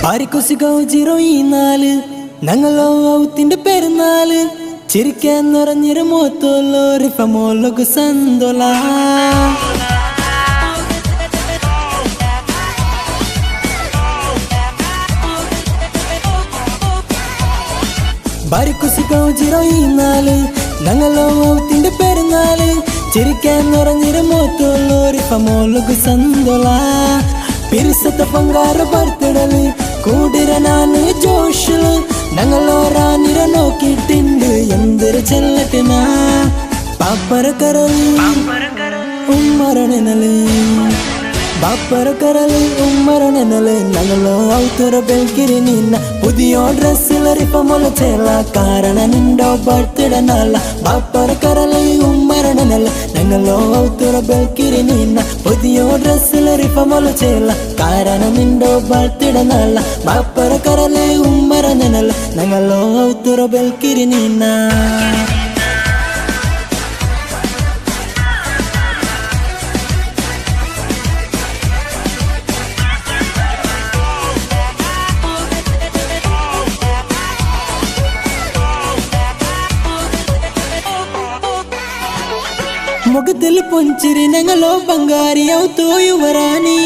പാരിക്കുസികൗജിറോയിന്നാല് ഞങ്ങളോ ഔത്തിന്റെ പെരുന്നാള് ചിരിക്കാൻ നിറഞ്ഞിരു മോത്തോലോ റിഫമോലൊക്കെ സന്തോല പാരിക്കുസികൗജിറോയിന്നാല് ഞങ്ങളോ ഔത്തിന്റെ പെരുന്നാള് ചിരിക്കാൻ നിറഞ്ഞിരു മോത്തോലോ റിഫമോലൊക്കെ സന്തോല പിരിസത്ത പങ്കാര ബർത്ത്ഡേല് കൂടിര നാന് ജോഷില് ഞങ്ങളോരാനിര നോക്കിയിട്ടുണ്ട് എന്തൊരു ചെല്ലട്ടിനാ പാപ്പര കരല് ഉമ്മരണല് ബാപ്പര കരല് ഉമ്മരണല് ഞങ്ങളോ ഔത്തുറ ബെൽക്കിരി നിന്ന പുതിയ ഡ്രസ്സിൽ റിപ്പമൊല ചേല കാരണം നിണ്ടോ ബർത്ത്ഡേ നാള ബാപ്പര കരല് ഉമ്മരണല് ഞങ്ങളോ ഔത്തുറ ബെൽക്കിരി നിന്ന പുതിയ ഡ്രസ്സിൽ റിപ്പമൊല ചേല കാരണം നിണ്ടോ ബർത്ത്ഡേ നാള ബാപ്പര കരല് ഉമ്മരണല് ഞങ്ങളോ ഔത്തുറ ബെൽക്കിരി നിന്ന മുഖത്തിൽ പൊഞ്ചിരി ഞങ്ങളോ ബംഗാരിയാവത്തോ യുവറാണി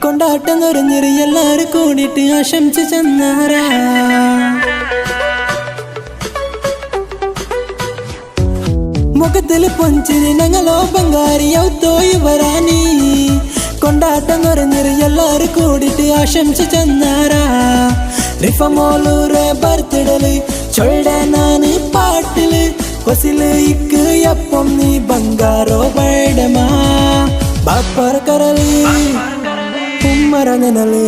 കൊണ്ടാട്ടം നിറഞ്ഞിരി എല്ലാരും കൂടിയിട്ട് ആശംസ ചെന്നാരാ മുഖത്തിൽ പൊഞ്ചിരി ഞങ്ങളോ ബംഗാരിയാവത്തോ യുവറാണി കൊണ്ടാട്ടം നിറഞ്ഞിരി എല്ലാരും കൂടിയിട്ട് ആശംസ ചെന്നാരാ റിഫമോലൂറെ ബർത്ത്ഡേല് ചൊല്ലെ നാന് പാട്ടില് കൊസില് ഇക്ക് എപ്പം നീ ബംഗാരോ ബേഡമാ ബാപ്പര കരല് ഉമ്മരണല്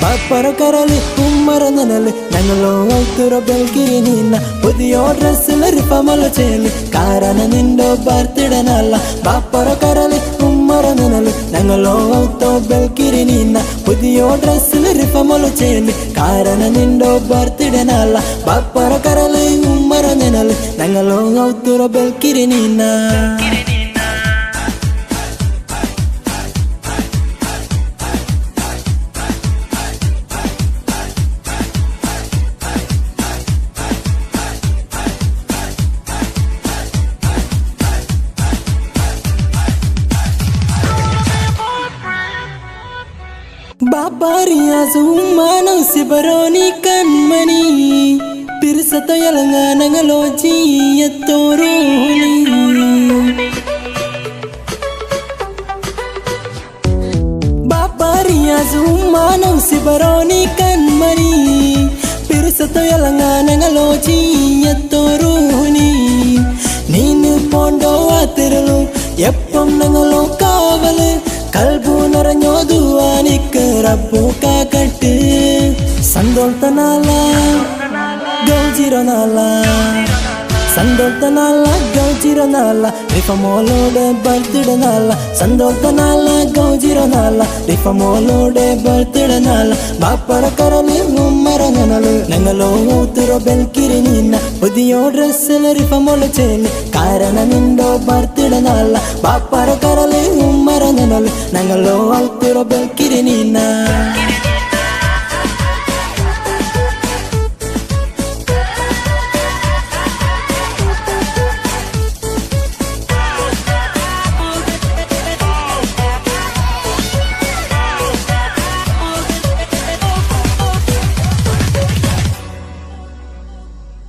ബാപ്പര കരല് ഉമ്മരണല് ഞങ്ങളോ ഔത്തുറ ബെൽക്കിരി നിന്ന പുതിയ ഡ്രസ്സിൽ റിപ്പമൊല ചേല് കാരണം നിണ്ടോ ബർത്ത്ഡേ നാള ബാപ്പര കരല് ഉമ്മരണല് ഞങ്ങളോ ഔത്തോ ബെൽക്കിരി നിന്ന പുതിയ ഡ്രസ്സിൽ റിപ്പമൊല ചേല് കാരണം നിണ്ടോ ബർത്ത്ഡേ നാള ബാപ്പര കരല് ഉമ്മരണല് ഞങ്ങളോ ഔത്തുറ ബെൽക്കിരി നിന്ന Babariya sumano sibaroni kanmani pirsata yalanga nangaloji yatoroni Babariya sumano sibaroni kanmani pirsata yalanga nangaloji yatoroni Ninu pondo atirlu yeppam nangalo kavalu കൽബു നിറഞ്ഞോ ദുവാനിക്ക് റബ്ബു കാക്കട്ട് സന്തോഷനാല ഗൗജിറനാല സന്തോഷനാല ഗൗജിറനാല റിഫമോലോടെ ബർത്ത്ഡേ നാള സന്തോഷനാല ഗൗജിറനാല റിഫമോലോടെ ബർത്ത്ഡേ നാള ബാപ്പര കരല് ഉമ്മരണല് ഞങ്ങളോ ഊത്തുറ ബെൽക്കിരി നിന്ന പുതിയ ഡ്രസ്സിൽ റിഫമൊല ചേല് കാരണം നിണ്ടോ ബർത്ത്ഡേ നാള ബാപ്പര കരല് ഉമ്മരണല് ഞങ്ങളോ ഔത്തുറ ബെൽക്കിരി നിന്ന